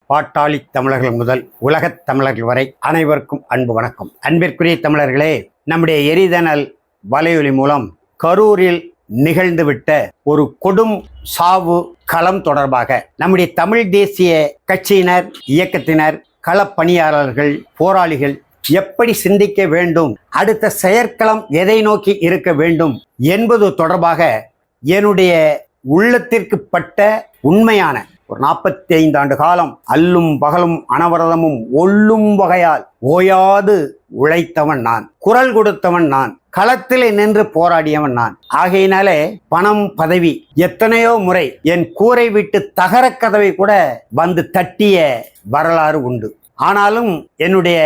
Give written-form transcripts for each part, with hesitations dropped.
பாட்டாளி தமிழர்கள் முதல் உலகத் தமிழர்கள் வரை அனைவருக்கும் அன்பு வணக்கம். அன்பிற்குரிய தமிழர்களே, நம்முடைய எரிதனல் வலையொலி மூலம் கரூரில் நிகழ்ந்துவிட்ட ஒரு கொடும் சாவு களம் தொடர்பாக நம்முடைய தமிழ் தேசிய கட்சியினர், இயக்கத்தினர், களப்பணியாளர்கள், போராளிகள் எப்படி சிந்திக்க வேண்டும், அடுத்த செயற்களம் எதை நோக்கி இருக்க வேண்டும் என்பது தொடர்பாக என்னுடைய உள்ளத்திற்கு பட்ட உண்மையான ஒரு 45 ஆண்டு காலம் அல்லும் பகலும் அனவரதமும் ஒல்லும் வகையால் ஓயாது உழைத்தவன் நான், குரல் கொடுத்தவன் நான், களத்தில் நின்று போராடியவன் நான். ஆகையினாலே பணம், பதவி எத்தனையோ முறை என் கூரை விட்டு தகர கதவை கூட வந்து தட்டிய வரலாறு உண்டு. ஆனாலும் என்னுடைய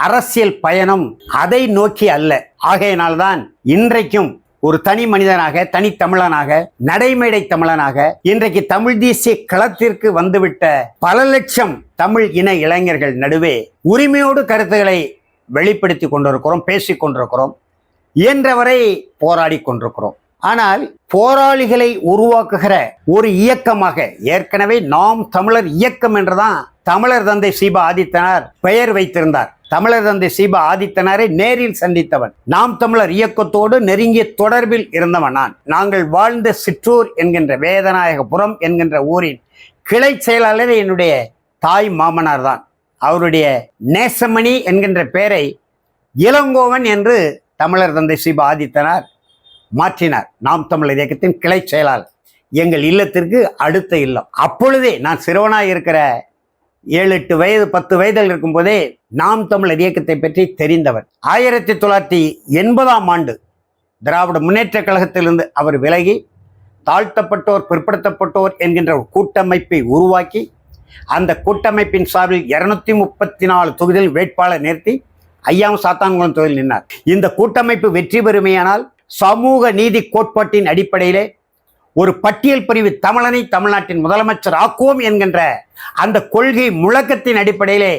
அரசியல் பயணம் அதை நோக்கி அல்ல. ஆகையினால்தான் இன்றைக்கும் ஒரு தனி மனிதனாக, தனித்தமிழனாக, நடைமேடை தமிழனாக இன்றைக்கு தமிழ் தேசிய களத்திற்கு வந்துவிட்ட பல லட்சம் தமிழ் இன இளைஞர்கள் நடுவே உரிமையோடு கருத்துக்களை வெளிப்படுத்தி கொண்டிருக்கிறோம், பேசிக் கொண்டிருக்கிறோம், இயன்றவரை போராடி கொண்டிருக்கிறோம். ஆனால் போராளிகளை உருவாக்குகிற ஒரு இயக்கமாக ஏற்கனவே நாம் தமிழர் இயக்கம் என்றுதான் தமிழர் தந்தை சீபா ஆதித்தனார் பெயர் வைத்திருந்தார். தமிழர் தந்தை சீபா ஆதித்தனாரை நேரில் சந்தித்தவன், நாம் தமிழர் இயக்கத்தோடு நெருங்கிய தொடர்பில் இருந்தவன் நான். நாங்கள் வாழ்ந்த சிற்றூர் என்கின்ற வேதநாயகபுரம் என்கின்ற ஊரின் கிளை செயலாளர் என்னுடைய தாய் மாமனார் தான். அவருடைய நேசமணி என்கின்ற பெயரை இளங்கோவன் என்று தமிழர் தந்தை சீபா ஆதித்தனார் மாற்றினார். நாம் தமிழர் இயக்கத்தின் கிளை செயலாளர் எங்கள் இல்லத்திற்கு அடுத்த இல்லம். அப்பொழுதே நான் சிறுவனாக இருக்கிற 7-8 வயது 10 வயதில் இருக்கும்போதே நாம் தமிழர் இயக்கத்தை பற்றி தெரிந்தவர். 1980ஆம் ஆண்டு திராவிட முன்னேற்ற கழகத்திலிருந்து அவர் விலகி தாழ்த்தப்பட்டோர், பிற்படுத்தப்பட்டோர் என்கின்ற ஒரு கூட்டமைப்பை உருவாக்கி அந்த கூட்டமைப்பின் சார்பில் 234 தொகுதியில் வேட்பாளர் நிறுத்தி ஐயாவும் சாத்தான்குளம் தொகுதியில் நின்றார். இந்த கூட்டமைப்பு வெற்றி பெறுமையானால் சமூக நீதி கோட்பாட்டின் அடிப்படையிலே ஒரு பட்டியல் பிரிவு தமிழனை தமிழ்நாட்டின் முதலமைச்சர் ஆக்குவோம் என்கின்ற அந்த கொள்கை முழக்கத்தின் அடிப்படையிலே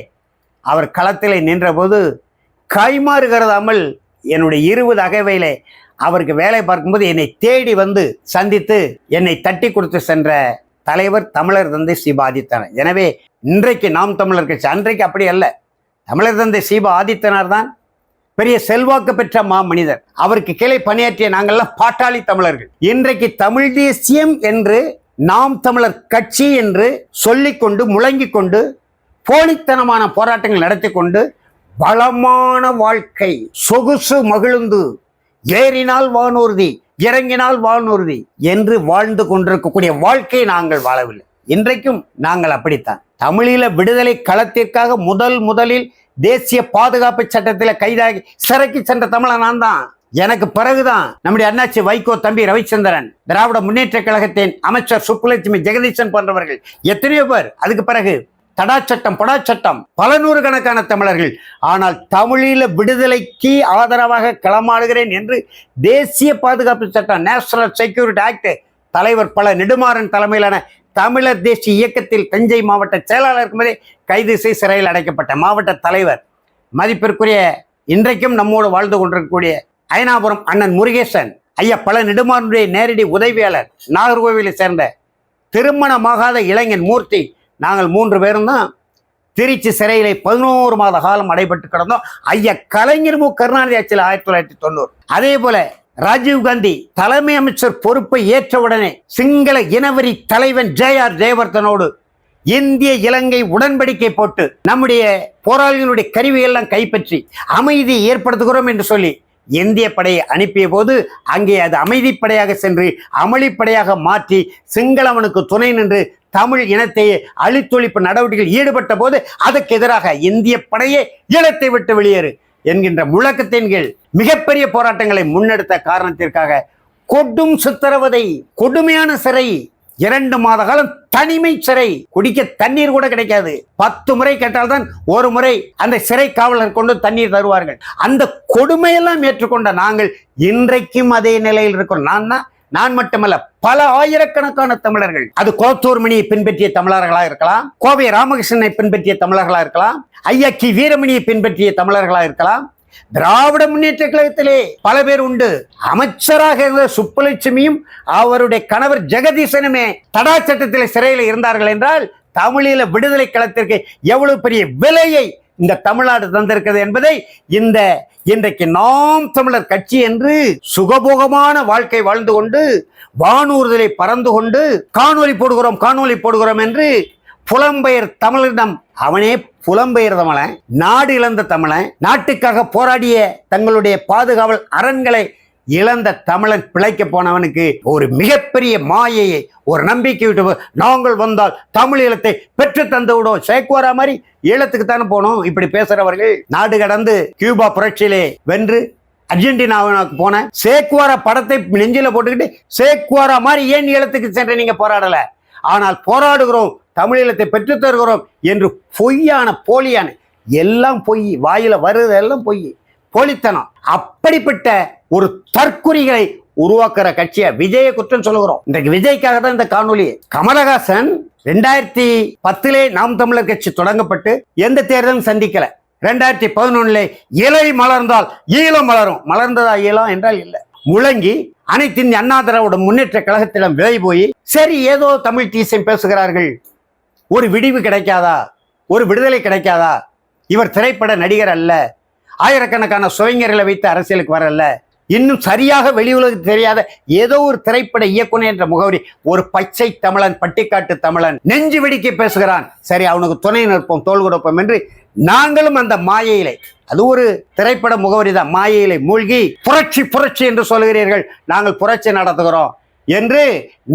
அவர் களத்திலே நின்றபோது கைமாறுகிறதாமல் என்னுடைய 20 அகவையிலே அவருக்கு வேலை பார்க்கும்போது என்னை தேடி வந்து சந்தித்து என்னை தட்டி கொடுத்து சென்ற தலைவர் தமிழர் தந்தை சீபா ஆதித்தனார். எனவே இன்றைக்கு நாம் தமிழர் கட்சி, அன்றைக்கு அப்படி அல்ல. தமிழர் தந்தை சீபா ஆதித்தனார் தான் பெரிய செல்வாக்கு பெற்ற மனிதர். அவருக்கு கீழே பணியாற்றிய நாங்கள்லாம் பாட்டாளி தமிழர்கள். இன்றைக்கு தமிழ் தேசியம் என்று நாம் தமிழர் கட்சி என்று சொல்லிக்கொண்டு முழங்கிக் கொண்டு போலித்தனமான போராட்டங்கள் நடத்தி கொண்டு வளமான வாழ்க்கை, சொகுசு மகிழ்ந்து, ஏறினால் வானூர்தி, இறங்கினால் வானூர்தி என்று வாழ்ந்து கொண்டிருக்கக்கூடிய வாழ்க்கையை நாங்கள் வாழவில்லை. இன்றைக்கும் நாங்கள் அப்படித்தான். தமிழீழ விடுதலை களத்திற்காக முதலில் தேசிய பாதுகாப்பு சட்டத்தில் கைதாகி சிறைக்கு சென்ற தமிழன் நான் தான். எனக்கு பிறகுதான் நம்முடைய அண்ணாச்சி வைகோ, தம்பி ரவிச்சந்திரன், திராவிட முன்னேற்ற கழகத்தின் அமைச்சர் சுப்புலட்சுமி ஜெகதீசன் போன்றவர்கள் எத்தனையோ பேர். அதுக்கு பிறகு தடா சட்டம், பொடா சட்டம், பல நூறுக்கணக்கான தமிழர்கள். ஆனால் தமிழீழ விடுதலைக்கு ஆதரவாக களமாடுகிறேன் என்று தேசிய பாதுகாப்பு சட்டம், நேஷனல் செக்யூரிட்டி ஆக்ட் தலைவர் பல நெடுமாறன் தலைமையிலான தமிழர் தேசிய இயக்கத்தில் தஞ்சை மாவட்ட செயலாளர் இருக்கும்போதே கைது செய்து சிறையில் அடைக்கப்பட்ட மாவட்ட தலைவர், மதிப்பிற்குரிய இன்றைக்கும் நம்மோடு வாழ்ந்து கொண்டிருக்கக்கூடிய அயனாபுரம் அண்ணன் முருகேசன் ஐயா பல நெடுமாறனுடைய நேரடி உதவியாளர், நாகர்கோவிலை சேர்ந்த திருமணமாகாத இளைஞன் மூர்த்தி, நாங்கள் 3 பேரும் தான் திருச்சி சிறையிலே 11 மாத காலம் அடைபட்டு கிடந்தோம். ஐயா கலைஞர் மு கருணாநிதி ஆட்சியில் 1990. அதே போல ராஜீவ்காந்தி தலைமை அமைச்சர் பொறுப்பை ஏற்றவுடனே சிங்கள இனவரி தலைவன் JR ஜெயவர்தனோடு இந்திய இலங்கை உடன்படிக்கை போட்டு நம்முடைய போராளிகளுடைய கருவியெல்லாம் கைப்பற்றி அமைதியை ஏற்படுத்துகிறோம் என்று சொல்லி இந்திய படையை அனுப்பிய போது அங்கே அது அமைதிப்படையாக சென்று அமளிப்படையாக மாற்றி சிங்களவனுக்கு துணை நின்று தமிழ் இனத்தை அழித்தொழிப்பு நடவடிக்கையில் ஈடுபட்ட போது அதற்கு எதிராக இந்திய படையே ஈழத்தை விட்டு வெளியேறு என்கின்ற முழக்கத்தின் கீழ் மிகப்பெரிய போராட்டங்களை முன்னெடுத்த காரணத்திற்காக கொடும் சித்திரவதை, கொடுமையான சிறை, 2 மாத காலம் தனிமை சிறை, குடிக்க தண்ணீர் கூட கிடைக்காது. 10 முறை கேட்டால்தான் ஒரு முறை அந்த சிறை காவலர் கொண்டு தண்ணீர் தருவார்கள். அந்த கொடுமையெல்லாம் ஏற்றுக்கொண்ட நாங்கள் இன்றைக்கும் அதே நிலையில் இருக்கிறோம். நான் மட்டுமல்ல, பல ஆயிரக்கணக்கான தமிழர்கள், அது கோத்தூர் மணியை பின்பற்றிய தமிழர்களாக இருக்கலாம், கோவை ராமகிருஷ்ணனை பின்பற்றிய தமிழர்களாக இருக்கலாம், ஐயா கி வீரமணியை பின்பற்றிய தமிழர்களாக இருக்கலாம், திராவிட முன்னேற்ற கழகத்திலே பல பேர் உண்டு. அமைச்சராக இருந்த சுப்புலட்சுமியும் அவருடைய கணவர் ஜெகதீசனுமே தடா சட்டத்தில் சிறையில் இருந்தார்கள் என்றால் தமிழீழ விடுதலை களத்திற்கு எவ்வளவு பெரிய விலையை இந்த தமிழ்நாடு தந்திருக்கிறது என்பதை இன்றைக்கு நாம் தமிழர் கட்சி என்று சுகபோகமான வாழ்க்கை வாழ்ந்து கொண்டு வானூர்தலை பறந்து கொண்டு காணொலி போடுகிறோம் என்று புலம்பெயர் தமிழரிடம், அவனே புலம்பெயர் தமிழன், நாடு இழந்த தமிழன், நாட்டுக்காக போராடிய தங்களுடைய பாதுகாவல் அரண்களை இழந்த தமிழன் பிழைக்க போனவனுக்கு ஒரு மிகப்பெரிய மாயையை, ஒரு நம்பிக்கை விட்டு, நாங்கள் வந்தால் தமிழ் ஈழத்தை பெற்று தந்து விடும். சேக்குவாரா மாதிரி ஈழத்துக்கு தானே போனோம். இப்படி பேசுறவர்கள் நாடு கடந்து கியூபா புரட்சியிலே வென்று அர்ஜென்டினாவுக்கு போன சேக்குவாரா படத்தை நெஞ்சில போட்டுக்கிட்டு சேக்குவாரா மாதிரி ஏன் ஈழத்துக்கு சென்று நீங்க போராடல? ஆனால் போராடுகிறோம், தமிழீழத்தை பெற்று தருகிறோம் என்று பொய்யான போலியான எல்லாம் பொய், வாயில வருது எல்லாம் பொய், போலித்தனம். அப்படிப்பட்ட ஒரு தற்குறிகளை உருவாக்குற கட்சியை விஜயை குற்றம் சொல்லுகிறோம். இன்றைக்கு விஜய்க்காக தான் இந்த காணொலி. கமலஹாசன் 2010 நாம் தமிழர் கட்சி தொடங்கப்பட்டு எந்த தேர்தலும் சந்திக்கல. 2011 இலை மலர்ந்தால் ஈழம் மலரும். மலர்ந்ததா ஈழம் என்றால் இல்லை. முழங்கி அனைத்து இந்திய அண்ணா திராவிட முன்னேற்ற கழகத்திடம் விலை போய், சரி ஏதோ தமிழ் டீசன் பேசுகிறார்கள், ஒரு விடிவு கிடைக்காதா, ஒரு விடுதலை கிடைக்காதா? இவர் திரைப்பட நடிகர் அல்ல, ஆயிரக்கணக்கான சுவைஞர்களை வைத்து அரசியலுக்கு வரல, இன்னும் சரியாக வெளி உலகம் தெரியாத ஏதோ ஒரு திரைப்பட இயக்குனர் என்ற முகவரி, ஒரு பச்சை தமிழன், பட்டிக்காட்டு தமிழன் நெஞ்சு வெடிக்க பேசுகிறான், சரி அவனுக்கு துணை நிற்போம், தோல் கொடுப்போம் என்று நாங்களும் அந்த மாயையிலே, அது ஒரு திரைப்பட முகவரி தான், மாயையிலே மூழ்கி புரட்சி என்று சொல்கிறீர்கள், நாங்கள் புரட்சி நடத்துகிறோம் என்று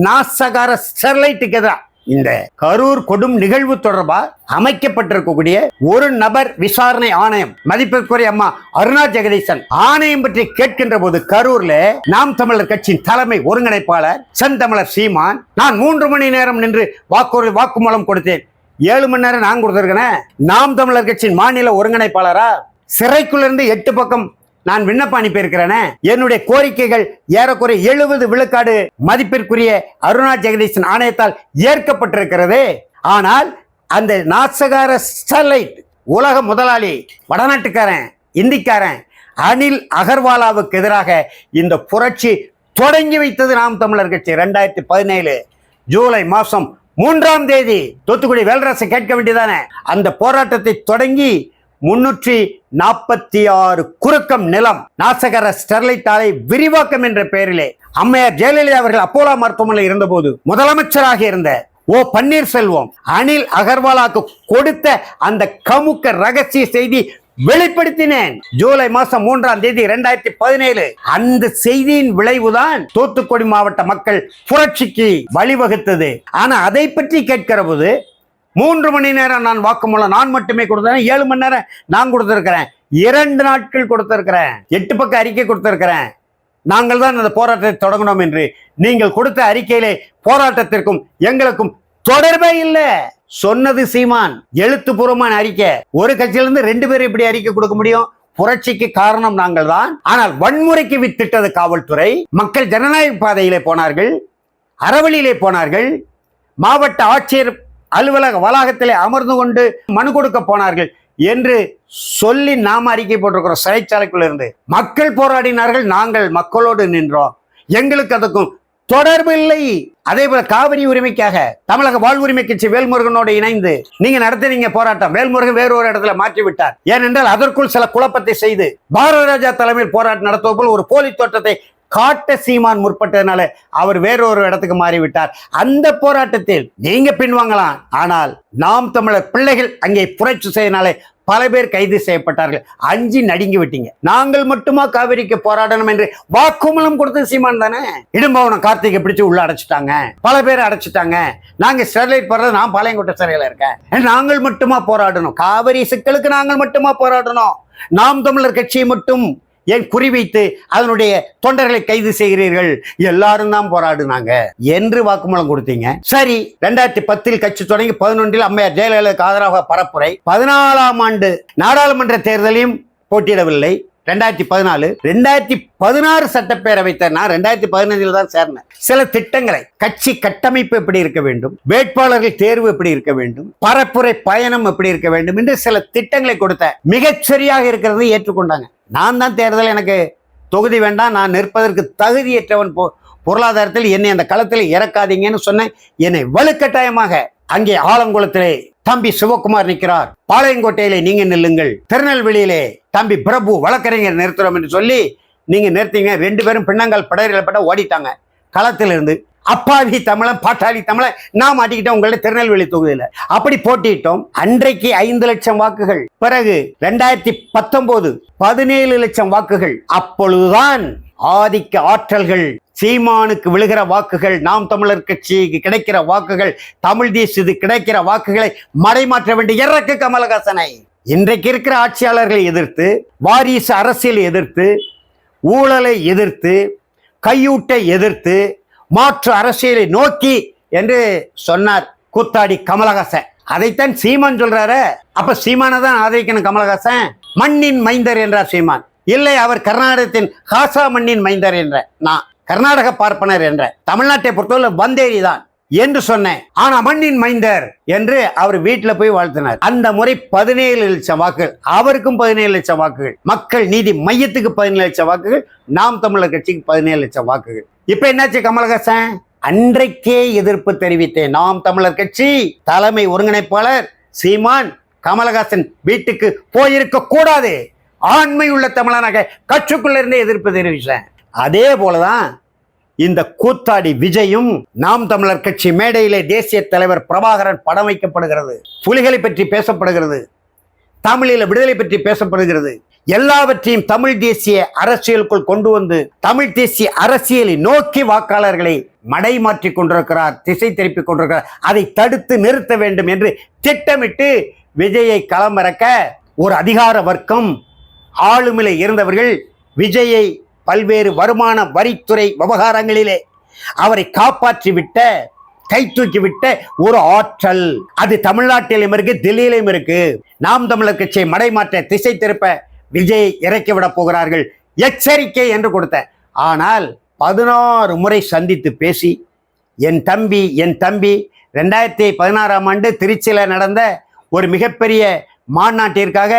நாசகார ஸ்டெர்லைட்டுக்கு எதிராக இந்த கரூர் கொடும் நிகழ்வு தொடர்பாக அமைக்கப்பட்டிருக்கக்கூடிய ஒரு நபர் விசாரணை ஆணையம், மதிப்பிற்குரிய அம்மா அருணா ஜெகதீசன் ஆணையம் பற்றி கேட்கின்ற போது, கரூர்ல நாம் தமிழர் கட்சியின் தலைமை ஒருங்கிணைப்பாளர் செந்தமிழர் சீமான், நான் 3 மணி நேரம் நின்று வாக்குமூலம் கொடுத்தேன். 7 மணி நேரம் நான் கொடுத்திருக்கேன். நாம் தமிழர் கட்சியின் மாநில ஒருங்கிணைப்பாளரா சிறைக்குள்ளிருந்து 8 பக்கம் நான் விண்ணப்பம் அனுப்பியிருக்கிறேன். என்னுடைய கோரிக்கைகள் ஏறக்குறைய 70 விழுக்காடு மதிப்பிற்குரிய அருணா ஜெகதீசன் ஆணையத்தால் ஏற்கப்பட்டிருக்கிறது. ஆனால் அந்த நாசகார ஸ்டெர்லைட் உலக முதலாளி, வடநாட்டுக்காரன், இந்திக்காரன் அனில் அகர்வாலாவுக்கு எதிராக இந்த புரட்சி தொடங்கி வைத்தது நாம் தமிழர் கட்சி. 2017 ஜூலை மாதம் 3ஆம் தேதி தூத்துக்குடி வேல்ராசை கேட்க வேண்டியதானே. அந்த போராட்டத்தை தொடங்கி 346 குறுக்கம் நிலம் நாசகர ஸ்டெர்லைட் ஆலை விரிவாக்கம் என்ற பெயரிலே அம்மையார் ஜெயலலிதா அவர்கள் அப்போலோ மருத்துவமனையில் இருந்தபோது முதலமைச்சராக இருந்த ஓ பன்னீர்செல்வம் அனில் அகர்வாலாக்கு கொடுத்த அந்த கமுக்க ரகசிய செய்தி வெளிப்படுத்தினேன். ஜூலை மாதம் 3ஆம் தேதி 2017. அந்த செய்தியின் விளைவுதான் தூத்துக்குடி மாவட்ட மக்கள் புரட்சிக்கு வழிவகுத்தது. ஆனா அதை பற்றி கேட்கிற போது 3 மணி நேரம் நான் வாக்குமூலம் நான் மட்டுமே கொடுத்தேன், 7 மணி நேரம் நான் கொடுத்திருக்கிறேன், 2 நாட்கள் கொடுத்திருக்கிறேன், 8 பக்க அறிக்கை கொடுத்திருக்கிறேன். நாங்கள் தான் அந்த போராட்டத்தை தொடங்கணும் என்று. நீங்கள் கொடுத்த அறிக்கையிலே போராட்டத்திற்கும் எங்களுக்கும் தொடர்பே இல்லை. சொன்னது சீமான், எழுத்துப்பூர்வமான அறிக்கை. ஒரு கட்சியிலிருந்து 2 பேர் இப்படி அறிக்கை கொடுக்க முடியும்? புரட்சிக்கு காரணம் நாங்கள் தான். ஆனால் வன்முறைக்கு வித்திட்டது காவல்துறை. மக்கள் ஜனநாயக பாதையிலே போனார்கள், அறவழியிலே போனார்கள், மாவட்ட ஆட்சியர் அலுவலக வளாகத்திலே அமர்ந்து கொண்டு மனு கொடுக்க போனார்கள் என்று சொல்லி நாம் அறிக்கை போட்டிருக்கிறோம். சிறைச்சாலைக்குள்ள இருந்து மக்கள் போராடினார்கள், நாங்கள் மக்களோடு நின்றோம். எங்களுக்கு அதுக்கும் தொடர்பு இல்லை. அதே போல காவிரி உரிமைக்காக தமிழக வாழ்வுரிமை கட்சி வேல்முருகனோடு இணைந்து நீங்க நடத்தினீங்க போராட்டம். வேல்முருகன் வேறொரு இடத்துல மாற்றி விட்டார். ஏனென்றால் அதற்குள் சில குழப்பத்தை செய்து பாரத ராஜா தலைமையில் போராட்டம் நடத்துவது போல் ஒரு போலி தோற்றத்தை காட்ட சீமான் முற்பட்டதுனால அவர் வேறொரு இடத்துக்கு மாறிவிட்டார். அந்த போராட்டத்தில் நீங்க பின்வாங்கலாம், ஆனால் நாம் தமிழர் பிள்ளைகள் அங்கே புரட்சி செய்யனாலே பல பேர் கைது செய்யப்பட்டார்கள். அஞ்சி நடுங்கி விட்டீங்க. நாங்கள் மட்டுமா காவிரிக்கு போராடணும் என்று வாக்குமூலம் கொடுத்தது சீமான் தானே. இடும்பவனம் கார்த்திகை பிடிச்சு உள்ள அடைச்சிட்டாங்க, பல பேர் அடைச்சிட்டாங்க. நாங்க ஸ்டெர்லைட் போடுறது, நான் பாளையங்கோட்டை சிறையில் இருக்கேன். நாங்கள் மட்டுமா போராடணும்? காவிரி சிக்கலுக்கு நாங்கள் மட்டுமா போராடணும்? நாம் தமிழர் கட்சியை மட்டும் ஏன் குறிவைத்து அதனுடைய தொண்டர்களை கைது செய்கிறீர்கள்? எல்லாரும் தான் போராடுனாங்க என்று வாக்குமூலம் கொடுத்தீங்க. சரி, 2010 கட்சி தொடங்கி 11 அம்மையார் ஜெயலலிதாவுக்கு ஆதரவாக பரப்புரை. 14ஆம் ஆண்டு நாடாளுமன்ற தேர்தலையும் போட்டியிடவில்லை. 2014 2016 சட்டப்பேரவை நான் 2015 தான் சேர்ந்தேன். சில திட்டங்களை, கட்சி கட்டமைப்பு எப்படி இருக்க வேண்டும், வேட்பாளர்கள் தேர்வு எப்படி இருக்க வேண்டும், பரப்புரை பயணம் எப்படி இருக்க வேண்டும் என்று சில திட்டங்களை கொடுத்த மிகச்சரியாக இருக்கிறது ஏற்றுக்கொண்டாங்க. நான் தான் தேர்தல், எனக்கு தொகுதி வேண்டாம், நான் நிற்பதற்கு தகுதியற்றவன், பொருளாதாரத்தில் என்னை அந்த களத்தில் இறக்காதீங்கன்னு சொன்னேன். என்னை வலுக்கட்டாயமாக அங்கே ஆலங்குளத்திலே தம்பி சிவகுமார் நிற்கிறார், பாளையங்கோட்டையிலே நீங்க நில்லுங்கள், திருநெல்வேலியிலே தம்பி பிரபு வழக்கறிஞர் நிறுத்துறோம் என்று சொல்லி நீங்க நிறுத்தீங்க. 2 பேரும் பின்னங்கால் படையில ஓடிட்டாங்க களத்திலிருந்து. அப்பாவி தமிழன் பாட்டாளி தமிழன் நான் மாட்டிக்கிட்டோம் உங்கள்ட்ட திருநெல்வேலி தொகுதியில். அப்படி போட்டிட்டோம். அன்றைக்கு 5 லட்சம் வாக்குகள், பிறகு 2019 17 லட்சம் வாக்குகள். அப்பொழுதுதான் ஆதிக்க ஆற்றல்கள், சீமானுக்கு விழுகிற வாக்குகள், நாம் தமிழர் கட்சிக்கு கிடைக்கிற வாக்குகள், தமிழ் தேசியத்துக்கு கிடைக்கிற வாக்குகளை மடைமாற்ற வேண்டிய இறக்கு கமலஹாசனை. இன்றைக்கு இருக்கிற ஆட்சியாளர்களை எதிர்த்து, வாரிசு அரசியலை எதிர்த்து, ஊழலை எதிர்த்து, கையூட்டை எதிர்த்து, மாற்று அரசியலை நோக்கி என்று சொன்னார் கூத்தாடி கமலஹாசன். அதைத்தான் சீமான் சொல்றாரு. அப்ப சீமானை தான் ஆதரிக்கணும் கமலஹாசன். மண்ணின் மைந்தர் என்றார் சீமான். இல்லை, அவர் கர்நாடகத்தின் ஹாசா மண்ணின் மைந்தர் என்ற, நான் கர்நாடக பார்ப்பனர் என்ற, தமிழ்நாட்டை பொறுத்தவரை வந்தேரி தான் என்று சொன்னேன். ஆனா மண்ணின் மைந்தர் என்று அவர் வீட்டுல போய் வாழ்த்தினார். அந்த முறை 17 லட்சம் வாக்குகள், அவருக்கும் 17 லட்சம் வாக்குகள், மக்கள் நீதி மையத்துக்கு 17 லட்சம் வாக்குகள், நாம் தமிழர் கட்சிக்கு 17 லட்சம் வாக்குகள். இப்ப என்னாச்சு கமலஹாசன்? அன்றைக்கே எதிர்ப்பு தெரிவித்தேன். நாம் தமிழர் கட்சி தலைமை ஒருங்கிணைப்பாளர் சீமான் கமலஹாசன் வீட்டுக்கு போயிருக்க கூடாது, ஆண்மை உள்ள தமிழனாக கட்சிக்குள்ள இருந்தே எதிர்ப்பு தெரிவித்தேன். அதே போலதான் இந்த கூத்தாடி விஜயும் நாம் தமிழர் கட்சி மேடையிலே தேசிய தலைவர் பிரபாகரன் படம் வைக்கப்படுகிறது, புலிகளை பற்றி பேசப்படுகிறது, தமிழில விடுதலை பற்றி பேசப்படுகிறது. எல்லாவற்றையும் தமிழ் தேசிய அரசியலுக்குள் கொண்டு வந்து தமிழ் தேசிய அரசியலை நோக்கி வாக்காளர்களை மடைமாற்றி கொண்டிருக்கிறார், திசை திருப்பிக் கொண்டிருக்கிறார். அதை தடுத்து நிறுத்த வேண்டும் என்று திட்டமிட்டு விஜயை களமிறக்க ஒரு அதிகார வர்க்கம், ஆளுமையில இருந்தவர்கள் விஜயை பல்வேறு வருமான வரித்துறை விவகாரங்களிலே அவரை காப்பாற்றி விட்ட, கை தூக்கி விட்ட ஒரு ஆற்றல். அது தமிழ்நாட்டிலும் இருக்கு, டெல்லியிலும் இருக்கு. நாம் தமிழர் கட்சியை மடைமாற்ற திசை திருப்ப விஜய் இறக்கிவிட போகிறார்கள், எச்சரிக்கை என்று கொடுத்த. ஆனால் 16 முறை சந்தித்து பேசி என் தம்பி 2016ஆம் ஆண்டு திருச்சியில் நடந்த ஒரு மிகப்பெரிய மாநாட்டிற்காக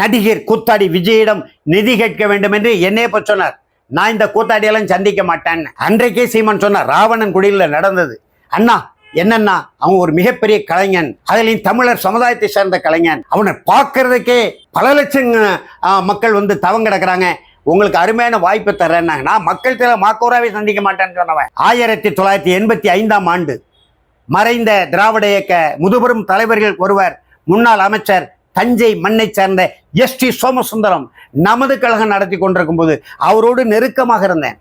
நடிகர் கூத்தாடி விஜயிடம் நிதி கேட்க வேண்டும் என்று என்னே சொன்னார். நான் இந்த கூத்தாடியெல்லாம் சந்திக்க மாட்டேன். அன்றைக்கே சீமான் சொன்னார், ராவணன் குடியில் நடந்தது. அண்ணா என்னன்னா, அவன் ஒரு மிகப்பெரிய கலைஞன், அதிலையும் தமிழர் சமுதாயத்தை சேர்ந்த கலைஞன், அவனை பார்க்கறதுக்கே பல லட்சம் மக்கள் வந்து தவம் கிடக்குறாங்க, உங்களுக்கு அருமையான வாய்ப்பு தர்றேன்னா. நான் மக்கள் மாக்கோராவே சந்திக்க மாட்டேன்னு சொன்னவன். 1985ஆம் ஆண்டு மறைந்த திராவிட இயக்க முதுபெரும் தலைவர்கள் ஒருவர், முன்னாள் அமைச்சர், தஞ்சை மண்ணை சேர்ந்த எஸ்.டி. சோமசுந்தரம் நமது கழகம் நடத்தி கொண்டிருக்கும் போது அவரோடு நெருக்கமாக இருந்தேன்.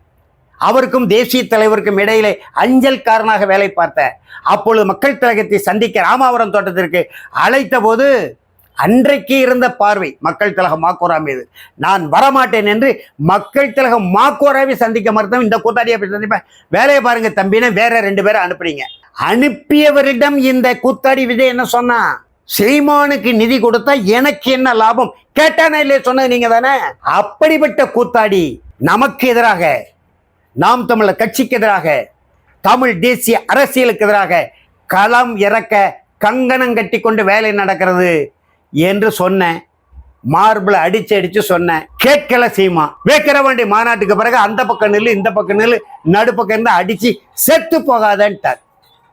அவருக்கும் தேசிய தலைவருக்கும் இடையிலே அஞ்சல்காரனாக வேலை பார்த்தேன். அப்பொழுது மக்கள் கழகத்தை சந்திக்க ராமாவரம் தோட்டத்திற்கு அழைத்த போது அன்றைக்கு இருந்த பார்வை மக்கள் கழகம் மாக்கோரா மீது, நான் வரமாட்டேன் என்று மக்கள் கழகம் மாக்கோராவை சந்திக்க மறுத்தவன் இந்த கூத்தாடியை போய் சந்திப்பேன். வேலையை பாருங்க தம்பின்னு வேற 2 பேரை அனுப்புறீங்க. அனுப்பியவரிடம் இந்த கூத்தாடி விஜய் என்ன சொன்னா, சீமானுக்கு நிதி கொடுத்தா எனக்கு என்ன லாபம் கேட்டானே இல்லையே, சொன்னது நீங்க தானே. அப்படிப்பட்ட கூத்தாடி நமக்கு எதிராக, நாம் தமிழர் கட்சிக்கு எதிராக, தமிழ் தேசிய அரசியலுக்கு எதிராக களம் இறக்க கங்கணம் கட்டி கொண்டு வேலை நடக்கிறது என்று சொன்ன, மார்பிள் அடிச்சு சொன்ன, கேட்கல சீமா. வேக்கிரவாண்டி மாநாட்டுக்கு பிறகு அந்த பக்கம் நில்லு இந்த பக்கம் நில்லு நடுப்பக்கம் இருந்து அடிச்சு செத்து போகாதன்ட்டார்.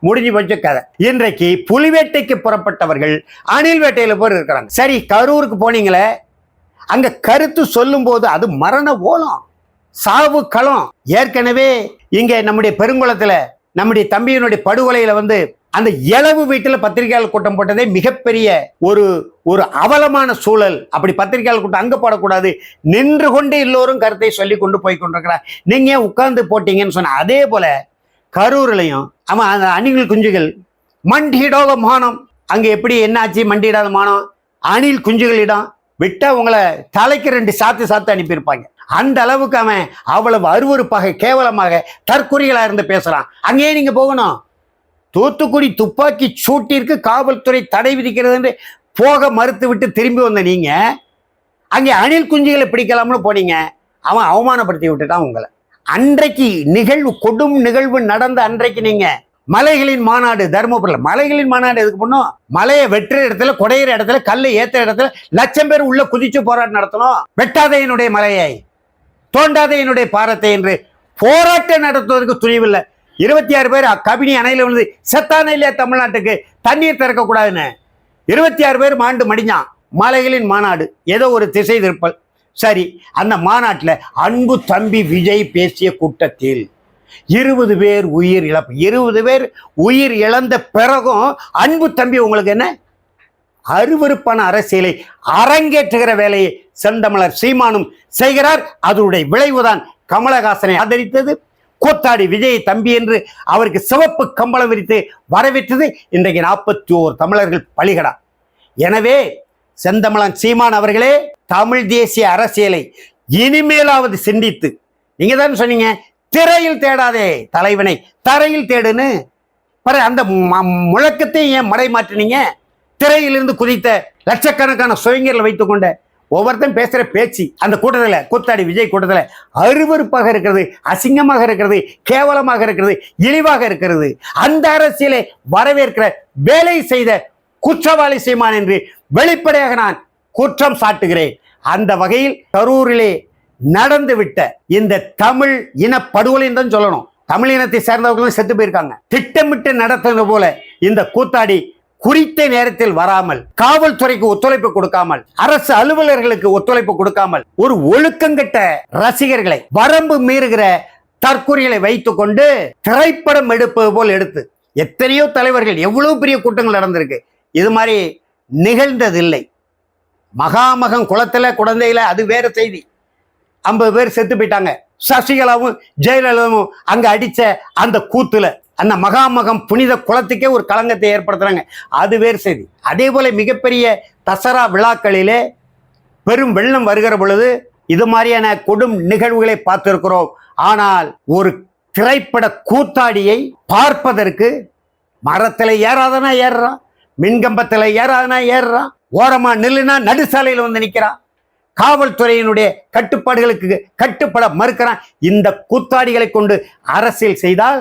முடிஞ்சு போச்சு கதை. இன்றைக்கு புலிவேட்டைக்கு புறப்பட்டவர்கள் அணில் வேட்டையில போய் இருக்கிறாங்க. சரி, கரூருக்கு போனீங்களே, அங்க கருத்து சொல்லும் போது அது மரண ஓலம், சாவு களம். ஏற்கனவே இங்க நம்முடைய பெருங்குளத்துல நம்முடைய தம்பியினுடைய படுகொலையில வந்து அந்த இளவு வீட்டில் பத்திரிகையாளர் கூட்டம் போட்டதே மிகப்பெரிய ஒரு அவலமான சூழல். அப்படி பத்திரிகையாளர் கூட்டம் அங்க போடக்கூடாது, நின்று கொண்டு எல்லோரும் கருத்தை சொல்லி கொண்டு போய் கொண்டிருக்கிறார். நீங்க உட்கார்ந்து போட்டீங்கன்னு சொன்ன அதே போல கரூர்லையும் ஆமாம், அந்த அணில் குஞ்சுகள் மண்டியிடாத மானம். அங்கே எப்படி என்ன ஆச்சு? மண்டியிடாத மானம், அணில் குஞ்சுகளிடம் விட்டா உங்களை தலைக்கு 2 சாத்து அனுப்பியிருப்பாங்க. அந்த அளவுக்கு அவன் அவ்வளவு அருவருப்பாக கேவலமாக தற்குறிகளா இருந்து பேசுறான். அங்கேயே நீங்க போகணும். தூத்துக்குடி துப்பாக்கி சூட்டிற்கு காவல்துறை தடை விதிக்கிறது என்று போக மறுத்து விட்டு திரும்பி வந்த நீங்க அங்கே அணில் குஞ்சுகளை பிடிக்கலாம்னு போனீங்க. அவன் அவமானப்படுத்தி விட்டுட்டான் உங்களை. அன்றைக்கு கொடும் நிகழ்வு நடந்த அன்றைக்கு நீங்க மலைகளின் மாநாடு தர்மபுரியில், மலைகளின் மாநாடு எதுக்கு பண்ணும்? மலையை வெட்டுற இடத்துல, குடையிற இடத்துல, கல்லை ஏத்துற இடத்துல லட்சம் பேர் உள்ள குதிச்சு போராட்டம் நடத்தணும். வெட்டாதே என்னுடைய மலையை, தோண்டாதே என்னுடைய பாரத்தை என்று போராட்டம் நடத்துவதற்கு துணிவில்லை. 26 பேர் கபினி அணையில விழுந்து செத்தானே இல்லையா தமிழ்நாட்டுக்கு தண்ணீர் திறக்க கூடாதுன்னு 26 பேர் மாண்டு மடிஞ்சான். மலைகளின் மாநாடு, ஏதோ ஒரு திசை திருப்பல். சரி, அந்த மாநாட்டில் அன்பு தம்பி விஜய் பேசிய கூட்டத்தில் 20 பேர் உயிர் இழப்பு. 20 பேர் உயிர் இழந்த பிறகும் அன்பு தம்பி உங்களுக்கு என்ன அருவருப்பான அரசியலை அரங்கேற்றுகிற வேலையை செந்தமிழர் சீமானும் செய்கிறார். அதனுடைய விளைவுதான் கமலஹாசனை ஆதரித்தது, கூத்தாடி விஜய் தம்பி என்று அவருக்கு சிவப்பு கம்பளம் விரித்து வரவேற்றது. இன்றைக்கு 41 தமிழர்கள் பலிகடா. எனவே செந்தமிழன் சீமான் அவர்களே, தமிழ் தேசிய அரசியலை இனிமேலாவது சிந்தித்து, நீங்க தான் சொன்னீங்க திரையில் தேடாதே தலைவனை தரையில் தேடுன்னு, அந்த முழக்கத்தை ஏன் மடை மாற்றினீங்க? திரையிலிருந்து குதித்த லட்சக்கணக்கான சுயங்கர்களை வைத்துக் கொண்ட ஒவ்வொருத்தரும் பேசுற பேச்சு அந்த கூட்டத்தில், கூத்தாடி விஜய் கூட்டத்தில் அருவருப்பாக இருக்கிறது, அசிங்கமாக இருக்கிறது, கேவலமாக இருக்கிறது, இழிவாக இருக்கிறது. அந்த அரசியலை வரவேற்கிற வேலை செய்த குற்றவாளி சீமான் என்று வெளிப்படையாக நான் குற்றம் சாட்டுகிறேன். அந்த வகையில் கரூரிலே நடந்துவிட்ட இந்த தமிழ் இன படுகொலைன்னு தான் சொல்லணும். தமிழ் இனத்தை சேர்ந்தவர்களும் செத்து போயிருக்காங்க. திட்டமிட்டு நடத்துவது போல இந்த கூத்தாடி குறித்த நேரத்தில் வராமல், காவல்துறைக்கு ஒத்துழைப்பு கொடுக்காமல், அரசு அலுவலர்களுக்கு ஒத்துழைப்பு கொடுக்காமல், ஒரு ஒழுக்கங்கட்ட ரசிகர்களை வரம்பு மீறுகிற தற்கொலைகளை வைத்துக் கொண்டு திரைப்படம் எடுப்பது போல் எடுத்து, எத்தனையோ தலைவர்கள் எவ்வளவு பெரிய கூட்டங்கள் நடந்திருக்கு, இது மாதிரி நிகழ்ந்ததில்லை. மகாமகம் குளத்துல குழந்தையில அது வேற செய்தி. 50 பேர் செத்து போயிட்டாங்க. சசிகலாவும் ஜெயலலிதாவும் அங்க அடிச்ச அந்த கூத்துல அந்த மகாமகம் புனித குளத்துக்கே ஒரு களங்கத்தை ஏற்படுத்துறாங்க, அது வேறு செய்தி. அதே போல மிகப்பெரிய தசரா விழாக்களிலே பெரும் வெள்ளம் வருகிற பொழுது இது மாதிரியான கொடும் நிகழ்வுகளை பார்த்திருக்கிறோம். ஆனால் ஒரு திரைப்பட கூத்தாடியை பார்ப்பதற்கு மரத்தில் ஏறாதனா ஏறுறான், மின்கம்பத்தில் ஏறாதனா ஏறுறான், ஓரமா நில்லுனா நடுசாலையில் வந்து நிற்கிறான், காவல்துறையினுடைய கட்டுப்பாடுகளுக்கு கட்டுப்பட மறுக்கிறான். இந்த கூத்தாடிகளை கொண்டு அரசியல் செய்தால்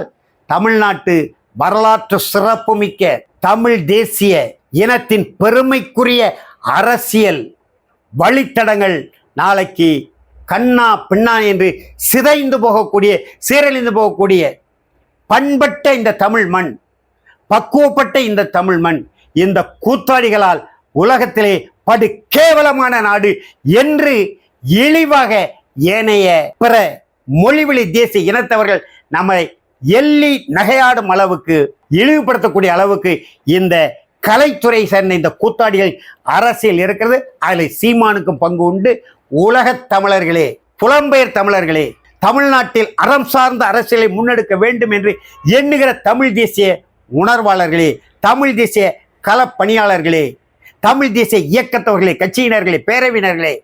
தமிழ்நாட்டு வரலாற்று சிறப்புமிக்க தமிழ் தேசிய இனத்தின் பெருமைக்குரிய அரசியல் வழித்தடங்கள் நாளைக்கு கண்ணா பின்னா என்று சிதைந்து போகக்கூடிய, சீரழிந்து போகக்கூடிய பண்பட்ட இந்த தமிழ் மண், பக்குவப்பட்ட இந்த தமிழ் மண் இந்த கூத்தாடிகளால் உலகத்திலே படு கேவலமான நாடு என்று இழிவாக ஏனைய பிற மொழிவழி தேசிய இனத்தவர்கள் நம்மை எள்ளி நகையாடும் அளவுக்கு, இழிவுபடுத்தக்கூடிய அளவுக்கு இந்த கலைத்துறை சேர்ந்த இந்த கூத்தாடிகள் அரசியல் இருக்கிறது. அதில் சீமானுக்கும் பங்கு உண்டு. உலக தமிழர்களே, புலம்பெயர் தமிழர்களே, தமிழ்நாட்டில் அறம் சார்ந்த அரசியலை முன்னெடுக்க வேண்டும் என்று எண்ணுகிற தமிழ் தேசிய உணர்வாளர்களே, தமிழ் தேசிய களப்பணியாளர்களே, தமிழ் தேசிய இயக்கத்தவர்களே, கட்சியினர்களே, பேரவையினர்களே,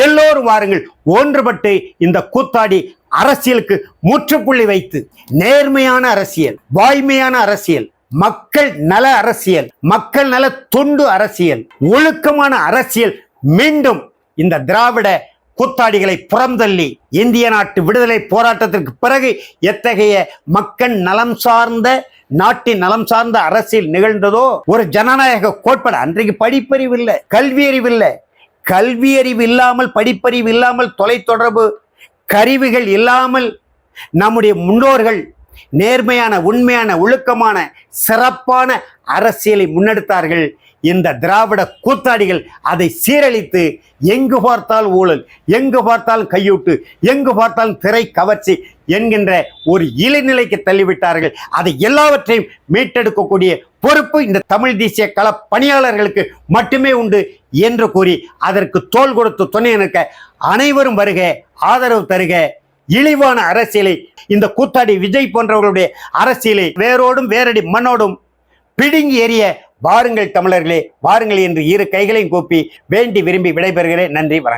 எல்லோரும் வாருங்கள், ஒன்றுபட்டு இந்த கூத்தாடி அரசியலுக்கு முற்றுப்புள்ளி வைத்து நேர்மையான அரசியல், வாய்மையான அரசியல், மக்கள் நல அரசியல், மக்கள் நல தொண்டு அரசியல், ஒழுக்கமான அரசியல் மீண்டும் இந்த திராவிட கூத்தாடிகளை புறந்தள்ளி இந்திய நாட்டு விடுதலை போராட்டத்திற்கு பிறகு எத்தகைய மக்கள் நலம் சார்ந்த, நாட்டின் நலம் சார்ந்த அரசியல் நிகழ்ந்ததோ, ஒரு ஜனநாயக கோட்பாடு. அன்றைக்கு படிப்பறிவு இல்லை, கல்வியறிவு இல்லை. கல்வியறிவு இல்லாமல், படிப்பறிவு இல்லாமல், தொலைத்தொடர்பு கருவிகள் இல்லாமல் நம்முடைய முன்னோர்கள் நேர்மையான, உண்மையான, ஒழுக்கமான, சிறப்பான அரசியலை முன்னெடுத்தார்கள். இந்த திராவிட கூத்தாடிகள் அதை சீரழித்து எங்கு பார்த்தால் ஊழல், எங்கு பார்த்தால் கையூட்டு, எங்கு பார்த்தால் திரை கவர்ச்சி என்கின்ற ஒரு இளைநிலைக்கு தள்ளிவிட்டார்கள். அதை எல்லாவற்றையும் மீட்டெடுக்கக்கூடிய பொறுப்பு இந்த தமிழ் தேசிய கள பணியாளர்களுக்கு மட்டுமே உண்டு என்று கூறி அதற்கு தோள் கொடுத்து துணை நிற்க அனைவரும் வருக, ஆதரவு தருக. இழிவான அரசியலை, இந்த கூத்தாடி விஜய் போன்றவர்களுடைய அரசியலை வேரோடும் வேரடி மண்ணோடும் பிடுங்கி எறிய வாருங்கள் தமிழர்களே, வாருங்கள் என்று இரு கைகளையும் கூப்பி வேண்டி விரும்பி விடைபெறுகிறேன். நன்றி, வணக்கம்.